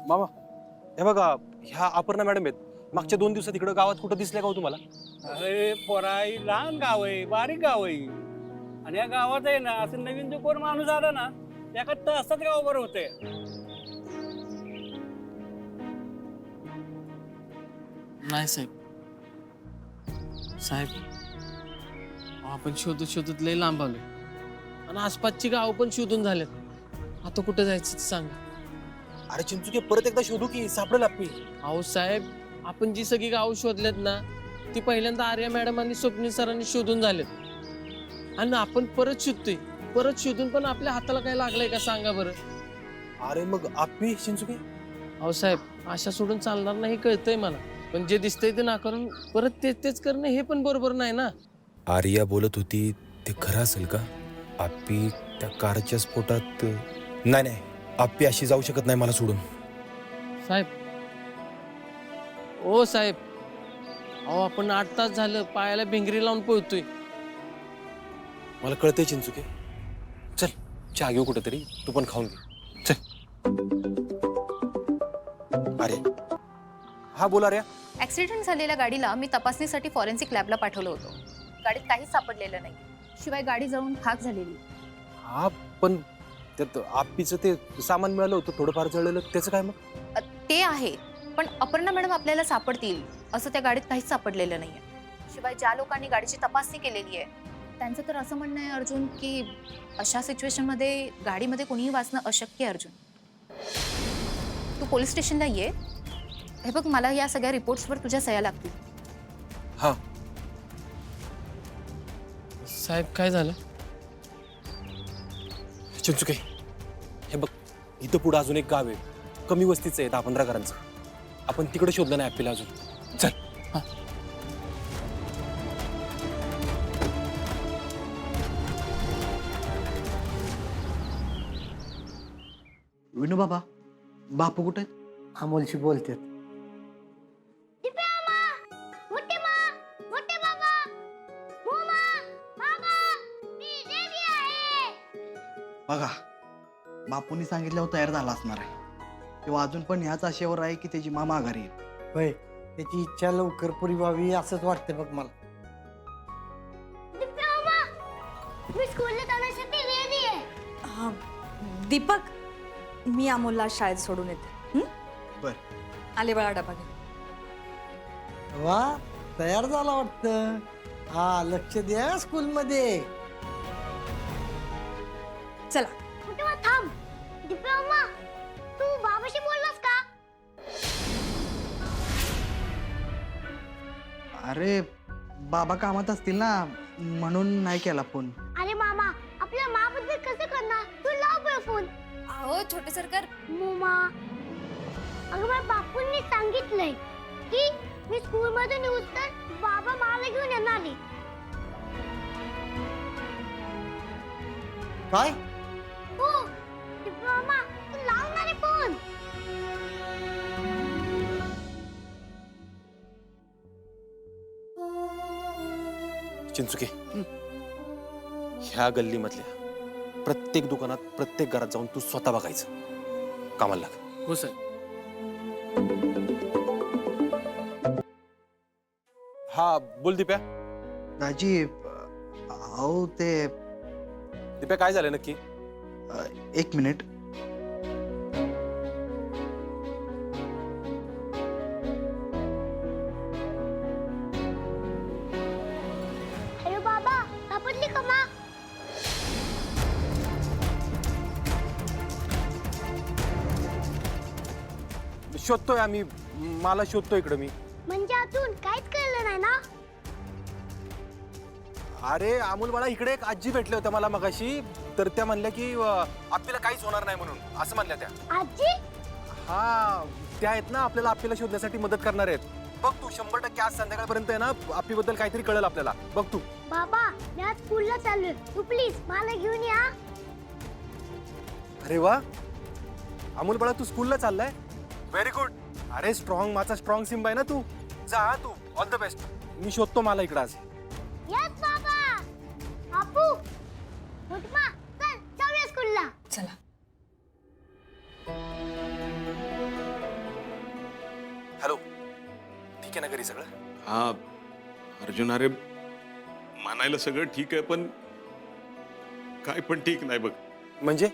मामा हे बघा, ह्या अपर्णा मॅडम आहेत. मागच्या 2 दिवसात इकडे गावात कुठं दिसल्या का हो तुम्हाला? अरे पोराई, लहान गाव आहे, बारीक गाव आहे. आणि या गावात आहे ना, असं नवीन जो कोण माणूस आला ना, एका तासात गाव बरं होते. नाही साहेब. साहेब आपण शोधत शोधत लय लांब आलोय आणि आसपासची गाव पण शोधून झालेत. आता कुठं जायचं ते सांगा. अरे चिंचुके, परत एकदा शोधू की सापडेल आपली. अहो साहेब, आपण जी सगळी गाव शोधलेत ना, ती पहिल्यांदा आर्या मॅडम आणि स्वप्नील सरांनी शोधून झालेत आणि आपण परत शोधतोय. परत शोधून पण आपल्या हाताला काय लागलंय का सांगा बरं. अरे मग आपली चिंचुके? अहो साहेब, आशा सोडून चालणार नाही कळतंय मला, पण जे दिसतंय ते नाकारून परत तेच तेच करणं हे पण बरोबर नाही ना. आर्या बोलत होती ते खरं असेल का? आप्पी त्या कारच्या स्फोटात? नाही नाही, आप्पी अशी जाऊ शकत नाही मला सोडून. साहेब, ओ साहेब, अहो आपण 8 तास झालं पायाला भिंगरी लावून पळतोय. मला कळतंय चिंचुके. चल चहा घेऊ कुठेतरी, तू पण खाऊन घे. चल. अरे हा, बोला रे. ऍक्सिडेंट झालेल्या गाडीला मी तपासणीसाठी फॉरेन्सिक लॅबला पाठवलं होतं. गाडीत काहीच सापडलेलं नाही, शिवाय गाडी जळून खाक झालेली. हा, पण त्यात आप्पीचं ते सामान मिळालं होतं थोडंफार जळलेलं, त्याचं काय मग? ते आहे, पण अपर्णा मॅडम आपल्याला सापडतील असं त्या गाडीत काहीच सापडलेलं नाहीये. शिवाय ज्या लोकांनी गाडीची तपासणी केलेली आहे त्यांचं तर असं म्हणणं आहे अर्जुन की अशा सिच्युएशनमध्ये गाडीमध्ये कोणीही वाचणं अशक्य आहे. अर्जुन, तू पोलीस स्टेशनला ये. हे बघ, मला या सगळ्या रिपोर्ट्सवर तुझ्या सह्या लागतील. हा साहेब काय झालं? चिंचुके, हे बघ, इथं पुढं अजून एक गाव आहे, कमी वस्तीचं आहे, 10-15 घरांचं. आपण तिकडे शोधलं नाही आपल्याला अजून. चल. हा. विनू बाबा, बापू कुठे आहेत? अमोलशी बोलतात. बघा, बापूंनी सांगितल्यावर तयार झाला असणार आहे. किंवा अजून पण ह्याच आशेवर आहे की त्याची मामा घरी येईल. होय, त्याची इच्छा लवकर पुरी व्हावी असंच वाटतं बघ मला. दीपक, मी अमोलला शाळेत सोडून येते. बर. आले बाळा, डबा घे. वा, तयार झाला वाटतं. हा, लक्ष द्या स्कूलमध्ये. चला. थांब दिप्या, तू बाबाशी बोललास का? अरे बाबा कामात असतील ना, म्हणून नाही केला फोन. अरे मामा, आपल्या माबद्दल कसं करणार? तू लाव बरं फोन. अहो छोटे सरकार, मोमा, अगं मला बापूंनी सांगितलंय की मी स्कूल मध्ये निघून तर बाबा मला घेऊन येणार आहे. काय? हो दिप्या मामा, तू लावणार आहे फोन. चिंचुके, ह्या गल्लीमधल्या प्रत्येक दुकानात, प्रत्येक घरात जाऊन तू स्वतः बघायचं. कामाला लाग. हो सर. हा, बोल दिप्या. दाजी, अहो ते दिप्या, काय झालं नक्की? 1 मिनिट. अरे बाबा, सापडली का मा? शोधतोय आम्ही, मला शोधतोय इकडं मी. म्हणजे अजून काहीच कळलं नाही ना? अरे अमोल बाळा, इकडे एक आजी भेटल्या होत्या मला मगाशी, तर त्या म्हणल्या की आपल्याला काहीच होणार नाही म्हणून, असं म्हणल्या त्या. आजी? हा, त्या आहेत ना, आपल्याला आपल्याला शोधण्यासाठी मदत करणार आहेत. बघ तू, 100% आज संध्याकाळपर्यंत आहे ना, आपल्याबद्दल काहीतरी कळेल आपल्याला. बघ तू. बाबा, मी आज स्कूलला चाललोय, तू प्लीज मला घेऊन या. अरे वा, अमोल बाळा, तू स्कूलला चाललाय? Very good. अरे स्ट्रॉंग, माझा स्ट्रॉंग सिम्बा आहे ना तू. जा तू, ऑल द बेस्ट. मी शोधतो मला इकडं आज. यस बाबा. प्रतिमा चल जाऊया स्कूलला. चला. हॅलो, ठीक आहे ना घरी सगळं? हा अर्जुन, अरे मानायला सगळं ठीक आहे, पण काय पण ठीक नाही बघ. म्हणजे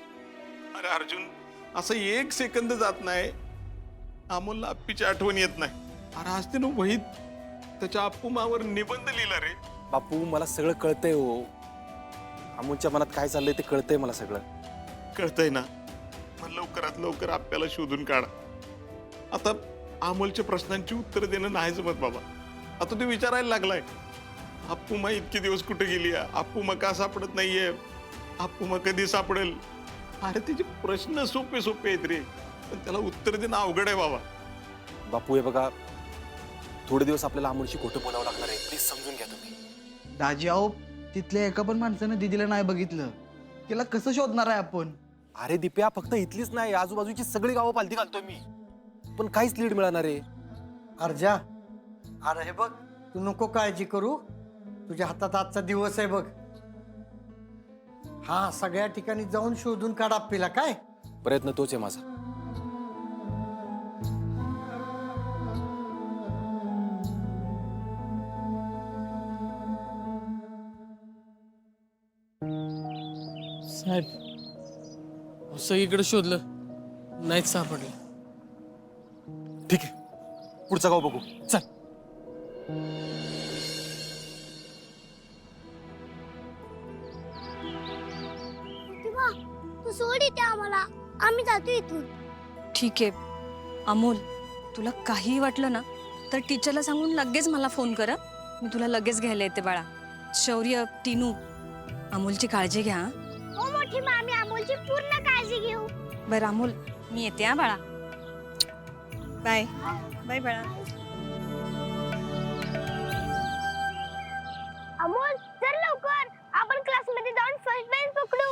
अरे अर्जुन, असं एक सेकंद जात नाही अमोलला अप्पीची आठवण येत नाही. अरे आज ते वहीत त्याच्या अप्पूमावर निबंध लिहिला रे. बापू, मला सगळं कळतंय हो. अमोलच्या मनात काय चाललंय ते कळतंय मला सगळं. कळतंय ना? मग लवकरात लवकर आपल्याला शोधून काढा. आता अमोलच्या प्रश्नांची उत्तर देणं नाही जमत बाबा. आता तू विचारायला लागलाय अप्पूमा इतके दिवस कुठे गेली, अप्पूमा का सापडत नाहीये, अप्पूमा कधी सापडेल. अरे त्याचे प्रश्न सोपे सोपे आहेत रे, पण त्याला उत्तर देणं अवघड आहे बाबा. बापू, हे बघा, थोडे दिवस आपल्याला अमोलशी खोटं बोलावं लागणार आहे. प्लीज समजून घ्या तुम्ही. दाजी अहो, तिथल्या एका पण माणसानं दिदीला नाही बघितलं, तिला कसं शोधणार आहे आपण? अरे दिप्या, फक्त इथलीच नाही, आजूबाजूची सगळी गावं पालती घालतोय मी, पण काहीच लीड मिळणार आहे. अर्जा, अरे हे बघ, तू नको काळजी करू. तुझ्या हातात आजचा दिवस आहे बघ. हा, सगळ्या ठिकाणी जाऊन शोधून काढ आपल्याला. काय प्रयत्न तोच आहे माझा. साहेब, सगळीकडे शोधलं, नाहीच सापडलं. ठीक आहे, पुढचा गाव बघू. चल. प्रतिमा तू सोड इथे आम्हाला, आम्ही जातो इथून. ठीक आहे अमोल, तुला काहीही वाटलं ना तर टीचरला सांगून लगेच मला फोन कर. मी तुला लगेच घ्यायला येते बाळा. शौर्य, टीनू, अमोलची काळजी घ्या. हो मोठी मामी, अमोलची पूर्ण काळजी घेऊ. बरं अमोल, मी येते हा बाळा. बाय बाय बाळा. अमोल चल लवकर, आपण क्लासमध्ये जाऊन फर्स्ट बेंच पकडू.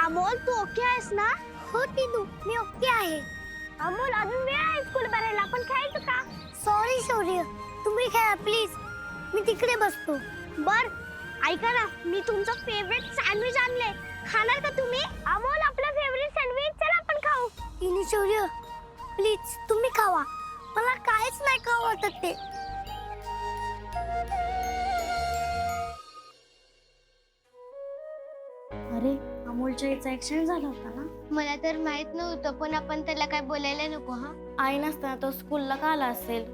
अमोल तू ओके आहेस ना? हो टीनू, मी ओके आहे. अमोल अजून वेळ आहे स्कूल भरायला, आपण खेळायचं का? सॉरी शौर्य, तुम्ही खेळा प्लीज, मी तिकडे बसतो. बर ऐका ना, मी तुमचं फेवरेट सँडविच आणले, खाणार का तुम्ही? अमोल आपलं फेवरेट सँडविच, चल आपण खाऊ. टीनू शौर्य प्लीज तुम्ही खावा, मला काहीच नाही खावं वाटत ते. अरे अमोलच्या इथं ऍक्सिडेंट झाला होता ना? मला तर माहित नव्हतं, पण आपण त्याला काय बोलायला नको. हा, आई नसताना तो स्कूलला का आला असेल?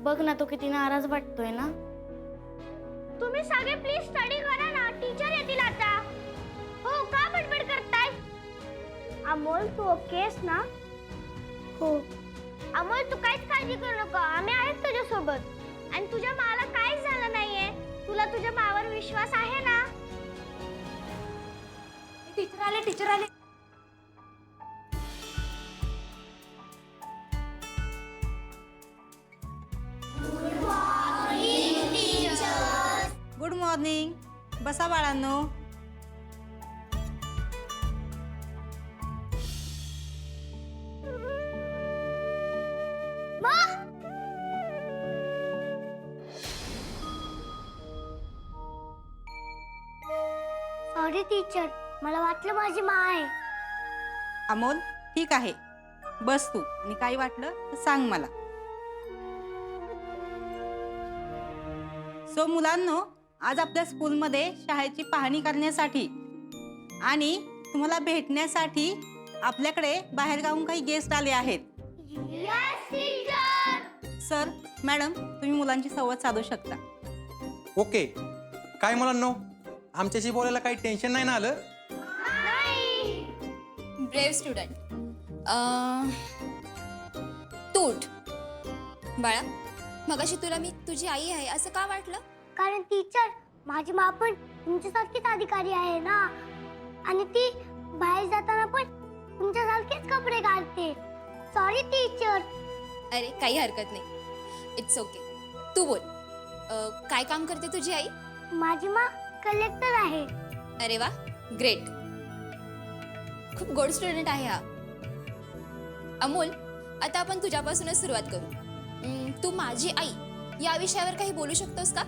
बघ ना, तो किती नाराज वाटतोय ना. तुम्ही सगळे प्लीज स्टडी करा ना, टीचर येतील आता. हो, का बडबड करताय? अमोल तू ओकेस ना? हो. अमोल तू काहीच काळजी करू नका, आम्ही आहेत तुझ्या सोबत. आणि तुझ्या माला काहीच झालं नाहीये, तुला तुझ्या मावर विश्वास आहे ना? टीचर आले, टीचर आले. Good morning. बसा बाळांनो. सॉरी टीचर, मला वाटलं माझी मा आहे. अमोल ठीक आहे, बस तू, आणि काही वाटलं तर सांग मला. सो मुलांनो, आज आपल्या स्कूलमध्ये शाळेची पाहणी करण्यासाठी आणि तुम्हाला भेटण्यासाठी आपल्याकडे बाहेरगावून काही गेस्ट आले आहेत. सर, मॅडम, तुम्ही मुलांची संवाद साधू शकता. ओके. काय मुलांनो, आमच्याशी बोलायला काही टेन्शन नाही ना आलं? Brave student. तू उठ बाळा. मगाशी तुला मी तुझी आई आहे असं का वाटलं? कारण टीचर, माझी मा पण तुमच्यासारखीच अधिकारी आहे ना, आणि ती बाहेर जाताना पण तुमच्यासारखेच कपडे घालते. Sorry teacher. अरे काही हरकत नाही. It's okay. तू बोल. काय काम करते तुझी आई? माझी माँ कलेक्टर आहे. अरे वा, ग्रेट. खूप गोड स्टुडंट आहे हा. अमोल, आता आपण तुझ्यापासूनच सुरुवात करू. तू माझी आई या विषयावर काही बोलू शकतोस का?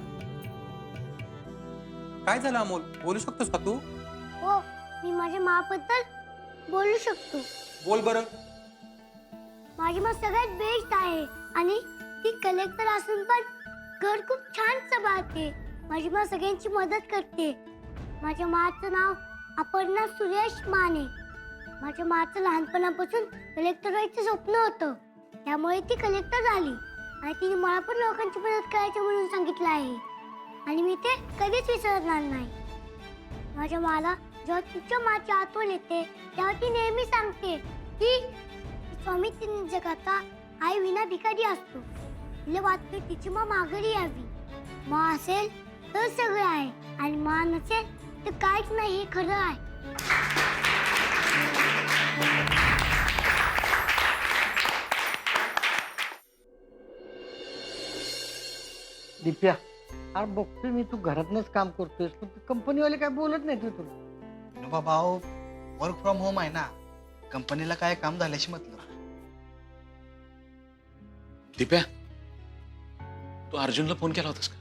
काय झालं अमोल, बोलू शकतोस का तू? हो, मी माझ्या माबद्दल बोलू शकतो. बोल बरं. माझी माँ सगळ्यात बेस्ट आहे आणि ती कलेक्टर असून पण घर खूप छान सांभाळते. माझी माँ सगळ्यांची मदत करते. माझ्या माचं नाव अपर्णा सुरेश माने. माझ्या माचं लहानपणापासून कलेक्टर व्हायचं स्वप्न होतं, त्यामुळे ती कलेक्टर झाली आणि तिने मला पण लोकांची मदत करायची म्हणून सांगितलं आहे आणि मी ते कधीच विसरणार नाही. माझ्या माला जेव्हा तिच्या माची आठवण येते तेव्हा ती नेहमी सांगते की स्वामी तीन जगाचा आई विना भिकारी असतो. तिला वाटतं तिची माँ माघारी यावी. माँ असेल तर सगळं आहे आणि माँ नसेल तर काहीच नाही, हे खरं आहे. दिप्या, अरे बघतोय मी तू घरातनच काम करतोयस, पण कंपनीवाले काय बोलत नाही तुला. बाबा वर्क फ्रॉम होम आहे ना, कंपनीला काय काम झाल्याशी मतलब. दिप्या, तू अर्जुनला फोन केला होतास का?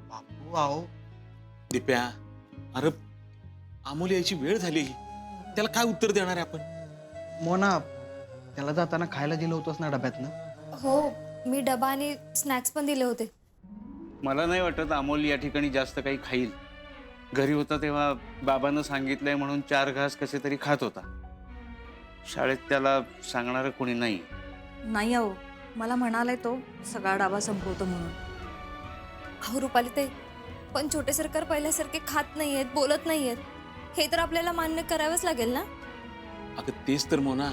बापू आहो. दिप्या, अरे अमोल यायची वेळ झाली, त्याला काय उत्तर देणार आहे आपण? मोना, त्याला जाताना खायला दिलं होतंस ना डब्यातनं? हो, मी डबा आणि स्नॅक्स पण दिले होते. मला नाही वाटत अमोल या ठिकाणी जास्त काही खाईल. घरी होता तेव्हा बाबांना सांगितलंय म्हणून 4 घास कसे तरी खात होता. शाळेत त्याला सांगणारं कोणी नाही. नाही अहो, मला म्हणालाय तो सगळा डाबा संपवतो म्हणून. अहो रुपाली ताई, पण छोटे सरकार पहिल्यासारखे खात नाहीयेत, बोलत नाहीयेत. हे तर आपल्याला मान्य करावंच लागेल ना. अगं तेच तर मोना,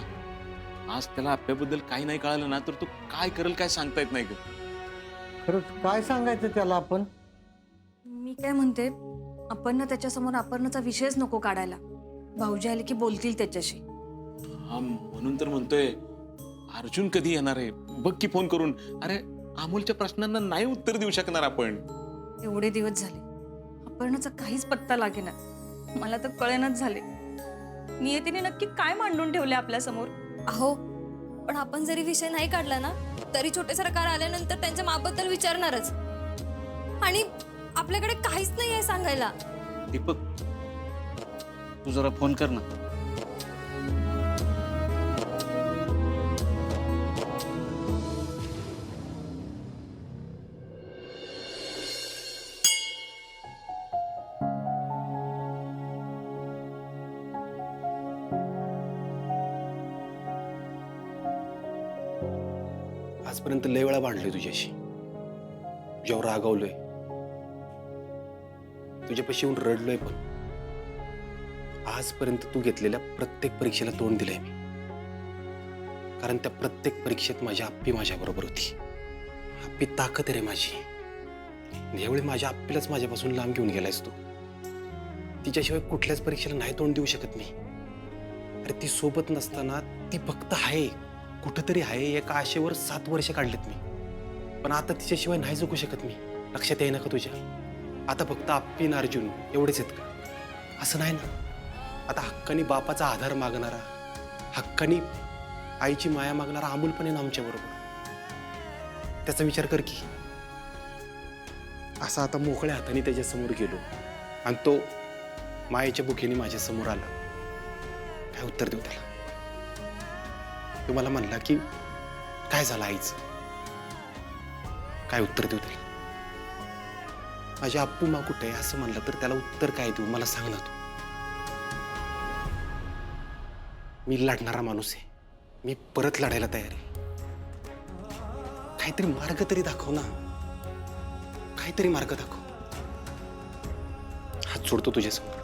आज त्याला आपल्याबद्दल काही नाही कळालं ना तर तो काय करेल काय सांगता येत नाही ग. खरंच काय सांगायचं त्याला आपण? मी काय म्हणते, आपण ना त्याच्यासमोर अपर्णाचा विषयच नको काढायला. भाऊजी आले की बोलतील त्याच्याशी. हा म्हणून तर म्हणतोय, अर्जुन कधी येणार आहे बघ की फोन करून. अरे अमोलच्या प्रश्नांना नाही उत्तर देऊ शकणार आपण. एवढे दिवस झाले अपर्णाचा काहीच पत्ता लागेना. मला तर कळेनाच झाले नियतीने नक्की काय मांडून ठेवले आपल्या समोर. अहो, पण आपण जरी विषय नाही काढला ना तरी छोटे सरकार आल्यानंतर त्यांच्या माबद्दल विचारणारच. आणि आपल्याकडे काहीच नाही आहे सांगायला. दीपक, तू जरा फोन कर ना. आजपर्यंत लय वेळा भांडलोय तुझ्याशी, तुझ्यावर रागावलोय, तुझ्यापाशी येऊन रडलोय, पण आजपर्यंत तू घेतलेल्या प्रत्येक परीक्षेला तोंड दिलंय मी. कारण त्या प्रत्येक परीक्षेत माझी आप्पी माझ्या बरोबर होती. आप्पी ताकद आहे रे माझी. यावेळी माझ्या आप्पीलाच माझ्यापासून लांब घेऊन गेलायस तू. तिच्याशिवाय कुठल्याच परीक्षेला नाही तोंड देऊ शकत मी. अरे ती सोबत नसताना ती फक्त आहे, कुठंतरी आहे. एका आशेवर 7 वर्ष काढलेत मी, पण आता तिच्याशिवाय नाही जगू शकत मी. लक्षात येईना का तुझ्या? आता फक्त आप्पी आणि अर्जुन एवढेच आहेत का? असं नाही ना. आता हक्कानी बापाचा आधार मागणारा, हक्कानी आईची माया मागणारा अमोल पण आहे ना आमच्या बरोबर. त्याचा विचार कर की. असा आता मोकळ्या हाताने त्याच्यासमोर गेलो आणि तो मायेच्या बुकेने माझ्या समोर आला. काय उत्तर देऊ त्याला? तो मला म्हणला की काय झालं आईचं? काय उत्तर देऊ त्याला? माझी आप्पू मा कुठे आहे असं म्हणलं तर त्याला उत्तर काय देऊ मला सांग ना तू. मी लढणारा माणूस आहे, मी परत लढायला तयार आहे. काहीतरी मार्ग तरी दाखव ना, काहीतरी मार्ग दाखव. हात जोडतो तुझ्यासमोर.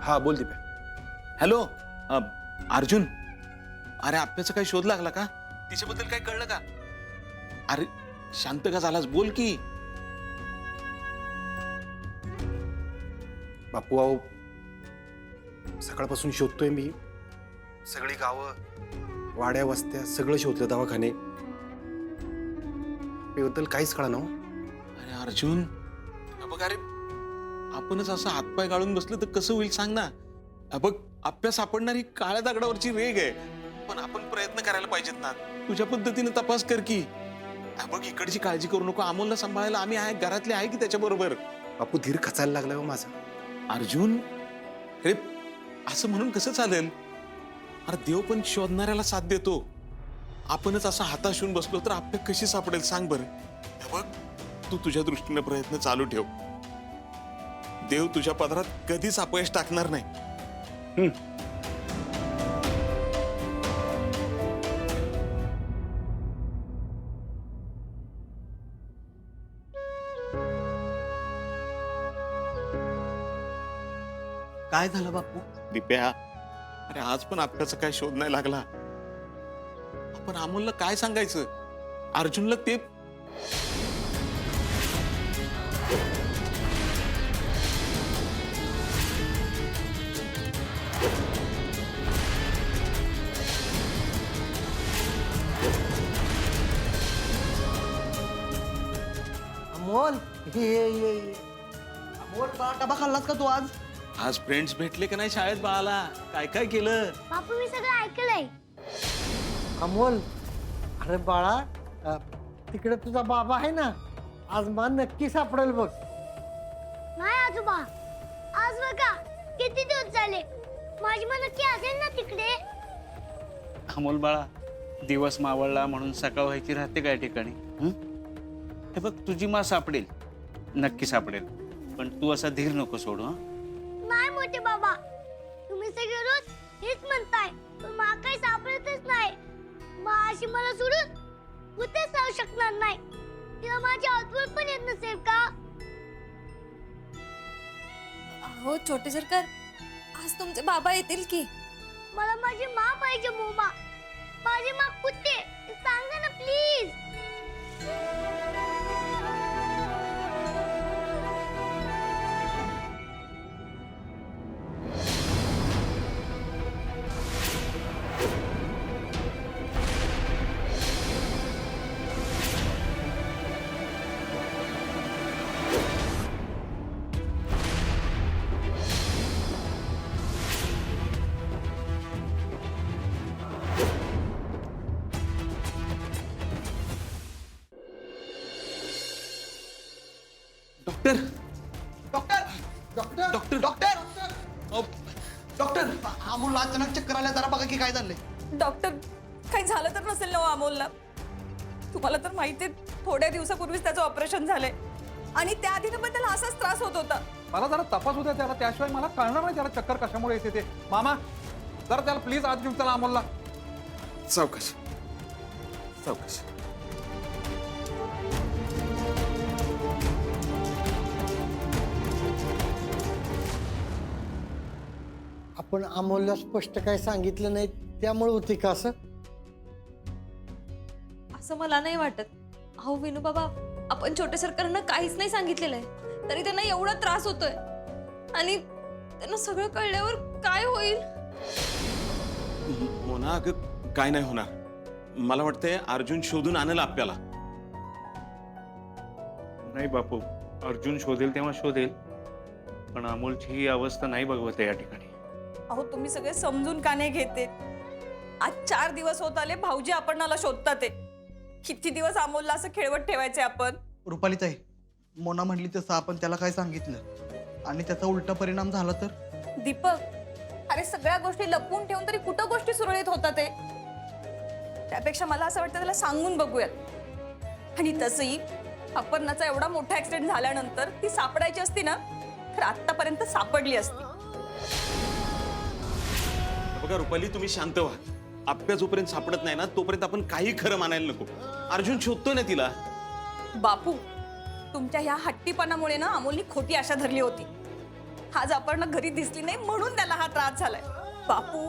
हा बोल दीपे. हॅलो अर्जुन, अरे आप्याचा काही शोध लागला का? तिच्याबद्दल काय कळलं का? अरे शांत का झालास, बोल की. बापू अहो, सकाळपासून शोधतोय मी. सगळी गावं, वाड्या वस्त्या सगळं शोधलं, दवाखाने. बद्दल काहीच कळा ना. अरे अर्जुन, बघ अरे आपणच असं हातपाय गाळून बसलं तर कसं होईल सांग ना. बघ आप्या सापडणारी काळ्या दगडावरची रेग आहे, पण आपण प्रयत्न करायला पाहिजेत ना. तुझ्या पद्धतीने तपास कर की. बघ इकडची काळजी करू नको, अमोलला सांभाळायला आम्ही आहे, घरातले आहे की त्याच्या बरोबर. बापू धीर खचायला लागलाय हो माझा. अर्जुन अरे असं म्हणून कसं चालेल? अरे देव पण शोधणाऱ्याला साथ देतो. आपणच असं हाताशून बसलो तर आपल्या कशी सापडेल सांग बरं. बघ तू तुझ्या दृष्टीने प्रयत्न चालू ठेव. देव तुझ्या पदरात कधीच अपयश टाकणार नाही. काय झालं बापू? दिप्या, अरे आज पण आपल्याचा काय शोध नाही लागला. आपण अमोलला काय सांगायचं? अर्जुनला ते अमोल ये. अमोल बाळा, डबा खाल्लास का तू आज? आज फ्रेंड्स भेटले का नाही शाळेत बाळाला? काय काय केलं? बापू मी सगळं ऐकलंय. अमोल, अरे बाळा, तिकडे तुझा बाबा आहे ना, आज मा नक्की सापडेल बघ. नाही आजोबा, आज बघा किती दिवस झाले. माझी मन नक्की असेल ना तिकडे. अमोल बाळा, दिवस मावळला म्हणून सकाळ व्हायची राहते काय ठिकाणी? हे बघ तुझी मा सापडेल, नक्की सापडेल, पण तू असा धीर नको सोडू. नाही मोठे बाबा, तुम्ही सगळे रोज हेच म्हणताय, पण मला काही सापडतच नाही. अशी मला सोडून कुठेच जाऊ शकणार नाही. तिला माझी आठवण पण येत नसेल का? हो छोटे सरकार, आज तुमचे बाबा येतील की. मला माझी माँ पाहिजे. मोमा, माझी माँ कुठे सांगा ना please. Doctor doctor doctor doctor doctor doctor, अमोलला अचानक चक्कर आल्या, जरा बघा की काय झालंय. डॉक्टर, काही झालं तर नसेल ना हो अमोलला? तुम्हाला तर माहिती आहे, थोड्या दिवसापूर्वीच त्याचं ऑपरेशन झालंय आणि त्याआधी पण त्याला असाच त्रास होत होता. मला जरा तपास होत्या त्याला, त्याशिवाय मला कळणार नाही त्याला चक्कर कशामुळे येते ते. मामा जरा त्याला प्लीज आज घेऊन चला अमोलला. सावकाश सावकाश. आपण अमोलला स्पष्ट काय सांगितलं नाही, त्यामुळे होते का असं? असं मला नाही वाटत. अहो विनू बाबा, आपण छोटे सरकारनं काहीच नाही सांगितलेलं आहे, तरी त्यांना एवढा त्रास होतोय आणि त्यांना सगळं कळल्यावर काय होईल? मोना, अगं काय नाही होणार. मला वाटतंय अर्जुन शोधून आणेल आपल्याला. नाही बापू, अर्जुन शोधेल तेव्हा शोधेल, पण अमोलची ही अवस्था नाही बघवत या ठिकाणी. अहो तुम्ही सगळे समजून का नाही घेते? आज 4 दिवस होत आले भाऊजी आपणाला शोधतात ते. किती दिवस अमोलला असं खेळवत ठेवायचे आपण? रुपालीताई, मोना म्हणली तसं आपण त्याला काय सांगितलं आणि त्याचा उलटा परिणाम झाला तर? दीपक, अरे सगळ्या गोष्टी लपवून ठेवून तरी कुठं गोष्टी सुरळीत होतात ते? त्यापेक्षा मला असं वाटतं त्याला सांगून बघूयात. आणि तसंही अपर्णाचा एवढा मोठा ऍक्सिडेंट झाल्यानंतर ती सापडायची असती ना, तर आतापर्यंत सापडली असती. बघा रुपाली, तुम्ही शांत व्हा. आप्या जोपर्यंत सापडत नाही ना, तोपर्यंत आपण काही खरं मानायला नको. अर्जुन शोधतोय ना तिला. बापू, तुमच्या ह्या हट्टीपणामुळे ना अमोलनी खोटी आशा धरली होती. आज अपर्णा घरी दिसली नाही म्हणून त्याला हा त्रास झालाय. बापू,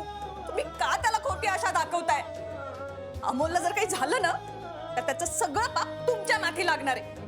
तुम्ही का त्याला खोटी आशा दाखवताय? अमोलला जर काही झालं ना तर त्याचं सगळं पाप तुमच्या माथी लागणार आहे.